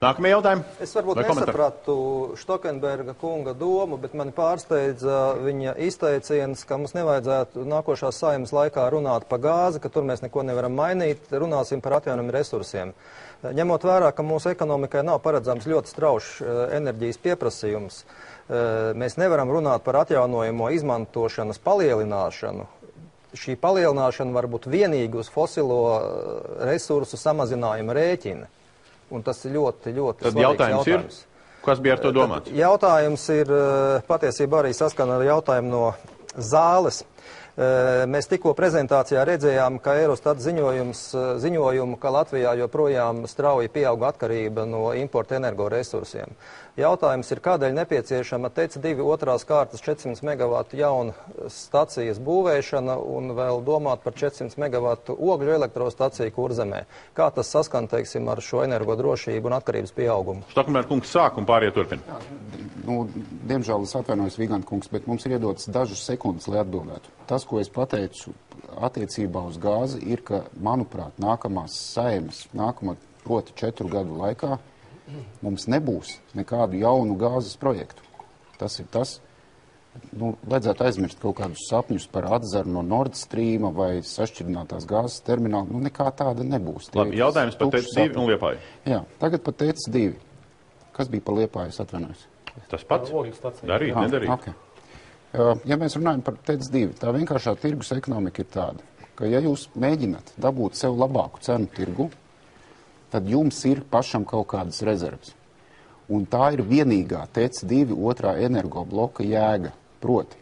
Nākamie jautājumi? Es varbūt nesapratu Štokenberga kunga domu, bet mani pārsteidza viņa izteiciens, ka mums nevajadzētu nākošās Saeimas laikā runāt par gāzi, ka tur mēs neko nevaram mainīt, runāsim par atjaunojumiem resursiem. Ņemot vērā, ka mūsu ekonomikai nav paredzams ļoti straušs enerģijas pieprasījums, mēs nevaram runāt par atjaunojamo izmantošanas palielināšanu. Šī palielināšana var būt vienīgi uz fosilo resursu samazinājuma rēķina. Un tas ir ļoti svarīgs jautājums. Kas bija ar to domāts? Jautājums ir patiesībā arī saskana ar jautājumu no zāles. Mēs tikko prezentācijā redzējām, ka Eurostat ziņojumu, ka Latvijā joprojām strauji pieauga atkarība no importa energoresursiem. Jautājums ir, kādēļ nepieciešama TEC 2 otrās kārtas 400 megavatu jauna stacijas būvēšana un vēl domāt par 400 megavatu ogļu elektrostaciju Kurzemē. Kā tas saskan, teiksim, ar šo energodrošību un atkarības pieaugumu? Štokenberga kungs sāk un pārējie turpina. Diemžēl es atvainojos, Viganta kungs, bet mums ir iedotas dažas sekundes, lai atbildētu. Tas, ko es pateicu attiecībā uz gāzi, ir, ka, manuprāt, nākamās Saeimas, proti 4 gadu laikā, mums nebūs nekādu jaunu gāzes projektu. Tas ir tas, vajadzētu aizmirst kaut kādus sapņus par atzaru no Nord Streama vai sašķirinātās gāzes terminālu. Nekā tāda nebūs. Labi, jautājums par TEC 2 un Liepāju. Jā, tagad par TEC 2. Kas bija par Liepāju, es atvainojos? Tas pats? Darīt, nedarīt. Okay. Ja mēs runājam par TEC 2, tā vienkāršā tirgus ekonomika ir tāda, ka ja jūs mēģināt dabūt sev labāku cenu tirgu, tad jums ir pašam kaut kādas rezerves. Un tā ir vienīgā TEC 2 otrā energobloka jēga. Proti,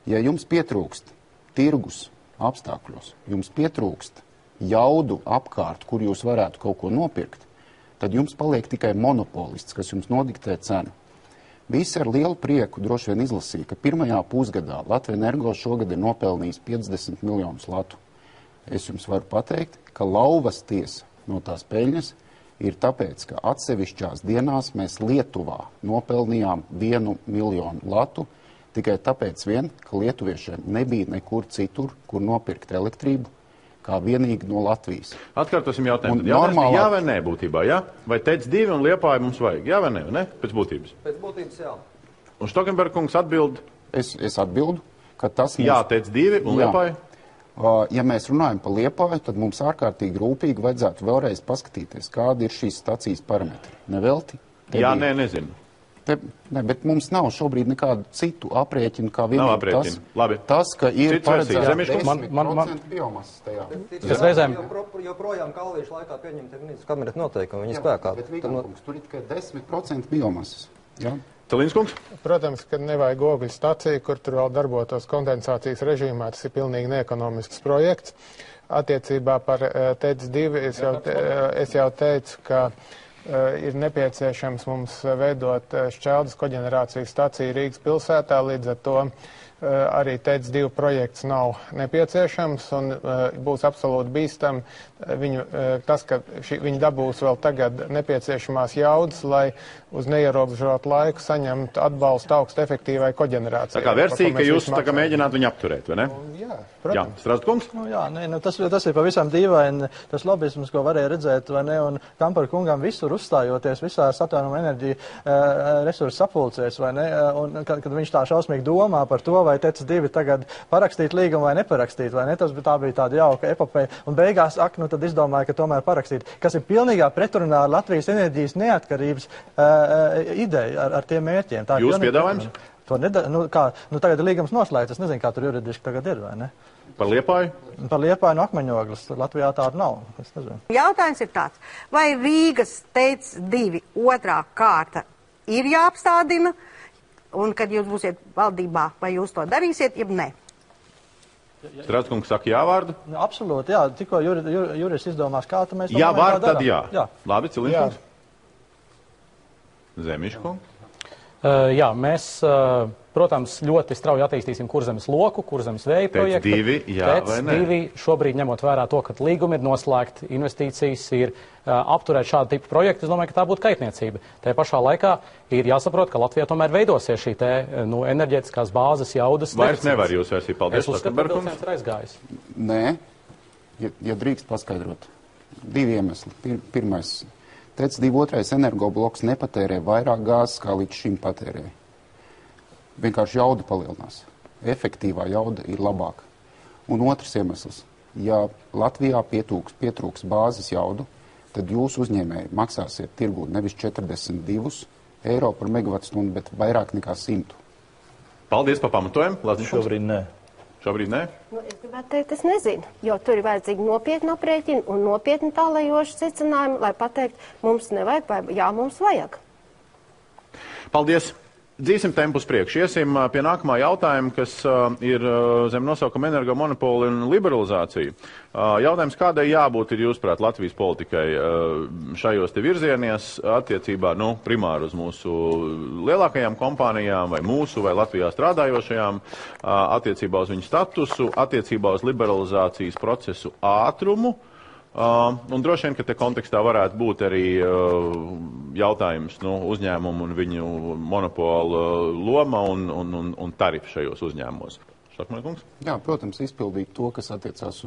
ja jums pietrūkst tirgus apstākļos, jums pietrūkst jaudu apkārt, kur jūs varētu kaut ko nopirkt, tad jums paliek tikai monopolists, kas jums nodiktē cenu. Visi ar lielu prieku droši vien izlasīja, ka pirmajā pusgadā Latvija Energo šogad ir nopelnījis 50 miljonus latu. Es jums varu pateikt, ka lauvas tiesa no tās peļņas ir tāpēc, ka atsevišķās dienās mēs Lietuvā nopelnījām 1 miljonu latu, tikai tāpēc vien, ka lietuviešiem nebija nekur citur, kur nopirkt elektrību, kā vienīgi no Latvijas. Atkārtosim jautājumu. Jā vai nē būtībā, jā? Vai TEC 2 un Liepāju mums vajag? Jā vai nē? Pēc būtības? Pēc būtības, jā. Un Štokenberga kungs atbild? Es atbildu, ka tas mums... Jā, TEC 2 un Liepāju? Ja mēs runājam par Liepāju, tad mums ārkārtīgi rūpīgi vajadzētu vēlreiz paskatīties, kādi ir šīs stacijas parametri. Nevelti? Jā, nē, nezinu. Ne, bet mums nav šobrīd nekādu citu aprēķinu, kā vienīgi tas, ka ir paredzēts 10% biomasas tajā. Tas reizēm joprojām Kalvīšu laikā pieņemti ministru kabineta noteikumi, viņi spēkā. Bet Vigants, tur ir tikai 10% biomasas. Jā? Talīns kungs? Protams, ka nevajag ogļu staciju, kur tur vēl darbotos kondensācijas režīmā. Tas ir pilnīgi neekonomisks projekts. Attiecībā par TEC 2 es jau teicu, ka ir nepieciešams mums veidot šķeldes koģenerācijas staciju Rīgas pilsētā, līdz ar to arī TEC 2 projekts nav nepieciešams un būs absolūti bīstam tas, ka viņi dabūs vēl tagad nepieciešamās jaudas, lai uz neierobežotu laiku saņemtu atbalstu augstu efektīvai koģenerācijai. Tā kā versija, ka jūs tā kā mēģināt viņu apturēt, vai ne? Jā, protams. Jā, Strasdkungs? Tas ir pavisam dīvaini, tas lobisms, ko varēja redzēt, vai ne, un Kampara kungam visur uzstājoties, visās atjaunojumu enerģiju resursu sapulcēs, vai ne, un kad viņš tā šausmīgi domā par to, vai TEC 2 tagad parakstīt līgumu vai neparakstīt, vai ne, tā bija tāda jauka epopeja, un beigās, tad izdomāja, ka tomēr parakstīt, kas ir pilnīgā pretrunā ar Latvijas enerģijas neatkarības ideju ar tiem mērķiem. Tā jūs piedāvājums? Tagad ir līgums noslēgts, es nezinu, kā tur juridiski tagad ir, vai ne? Par Liepāju? Par Liepāju no Akmeņogles. Latvijā tāda nav. Es nezinu. Jautājums ir tāds, vai Rīgas TEC 2 otrā kārta ir jāapstādina, un kad jūs būsiet valdībā, vai jūs to darīsiet, jeb ne? Strasdkungs saka jā vārdu? Absolūti, jā. Tikko jurists izdomās, kā tu mēs to jā vārdu, tad jā. Labi, Cilīns. Zemiškungs. Jā, mēs, protams, ļoti strauji attīstīsim Kurzemes loku, Kurzemes vēja projektu. TEC 2, jā vai ne? TEC 2, šobrīd ņemot vērā to, ka līgumi ir noslēgti, investīcijas ir apturēt šādu tipu projektu, es domāju, ka tā būtu kaitniecība. Tajā pašā laikā ir jāsaprot, ka Latvijā tomēr veidosies šī enerģētiskās bāzes jaudas. Vairs nevar jūs versiju. Paldies. Es uzskatu, ka vilciens ir aizgājis. Nē, ja drīkst paskaidrot. 2 iemesli. Pirmais. TEC 2 otrais energobloks nepatērē vairāk gāzes, kā līdz šim patērēja. Vienkārši jauda palielinās. Efektīvā jauda ir labāka. Un otrs iemesls. Ja Latvijā pietrūks bāzes jaudu, tad jūs uzņēmēji maksāsiet tirgu nevis 42 eiro par megavatstundu, bet vairāk nekā 100. Paldies par pamatojumu. Šobrīd nē. Šobrīd nē? Nu, es gribētu teikt, es nezinu, jo tur ir vajadzīgi nopietni aprēķini un nopietni tālajoši secinājumi, lai pateikt, mums nevajag vai jā, mums vajag. Paldies! Dzīsim tempu uz priekšu. Iesim pie nākamā jautājuma, kas ir zem nosaukuma energomonopoli un liberalizācija. Jautājums, kādai jābūt ir jūsuprāt Latvijas politikai šajos te virzienies attiecībā, primāri uz mūsu lielākajām kompānijām vai mūsu vai Latvijā strādājošajām, attiecībā uz viņu statusu, attiecībā uz liberalizācijas procesu ātrumu. Un droši vien, ka te kontekstā varētu būt arī jautājums uzņēmumu un viņu monopolu loma un tarifu šajos uzņēmumos. Štakman kungs? Jā, protams, izpildīt to, kas attiecās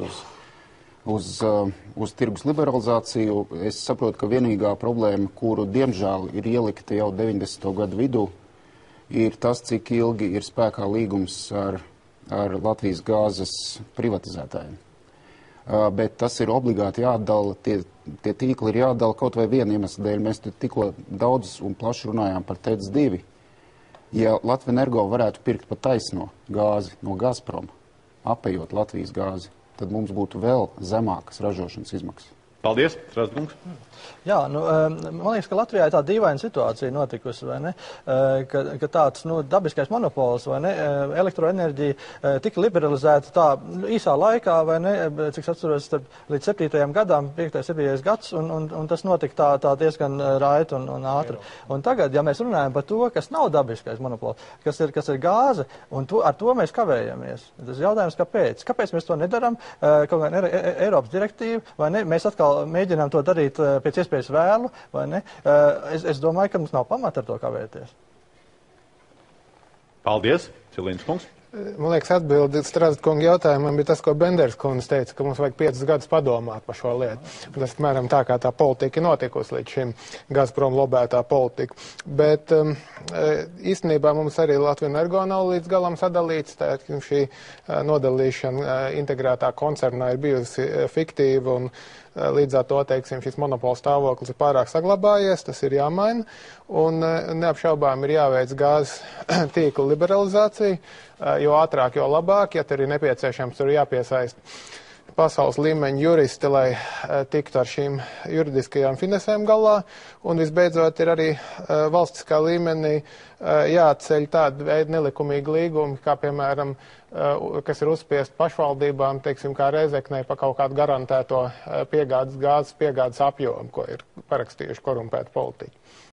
uz tirgus liberalizāciju. Es saprotu, ka vienīgā problēma, kuru diemžēl ir ielikta jau 90. gadu vidū, ir tas, cik ilgi ir spēkā līgums ar Latvijas gāzes privatizētājiem. Bet tas ir obligāti jāatdala, tie tīkli ir jāatdala kaut vai viena iemesla dēļ. Mēs tikko daudz un plaši runājām par TEC 2. Ja Latvenergo varētu pirkt pa taisno gāzi no Gazproma, apējot Latvijas gāzi, tad mums būtu vēl zemākas ražošanas izmaksas. Paldies, Strasdungs. Jā, man liekas, ka Latvijā ir tā dīvaina situācija notikusi, vai ne, ka tāds, dabiskais monopols, vai ne, elektroenerģija tika liberalizēta tā īsā laikā, vai ne, cik atceros, līdz 7. gadam, 5. 7. gads, un tas notika tā diezgan raiti un ātri. Un tagad, ja mēs runājam par to, kas nav dabiskais monopols, kas ir gāze, un ar to mēs kavējamies. Tas ir jautājums, kāpēc? Kāpēc mēs to nedaram? Kaut kā Eiropas direktīva, vai ne, mēs atkal mēģinām to darīt pēc iespējas vēlu, vai ne? Es domāju, ka mums nav pamata ar to kavēties. Paldies, Cilīns kungs. Man liekas, atbildi Strasdkunga jautājumam bija tas, ko Benders kundze teica, ka mums vajag 5 gadus padomāt par šo lietu. Tas, apmēram, tā kā tā politika ir notikusi līdz šim, Gazprom lobētā politika. Bet īstenībā mums arī Latvenergo nav līdz galam sadalīts, tā šī nodalīšana integrētā koncernā ir bijusi fiktīva un līdz ar to, teiksim, šis monopola stāvoklis ir pārāk saglabājies, tas ir jāmaina, un neapšaubām ir jāveic gāzes tīkla liberalizācija, jo ātrāk, jo labāk, ja tur ir nepieciešams, tur jāpiesaist pasaules līmeņa juristi, lai tiktu ar šīm juridiskajām finansēm galā, un visbeidzot ir arī valstiskā līmenī jāatceļ tādu veidu nelikumīgi līgumi, kā piemēram, kas ir uzspiest pašvaldībām, teiksim, kā Rēzeknei pa kaut kādu garantēto gāzes piegādes apjomu, ko ir parakstījuši korumpēti politiķi.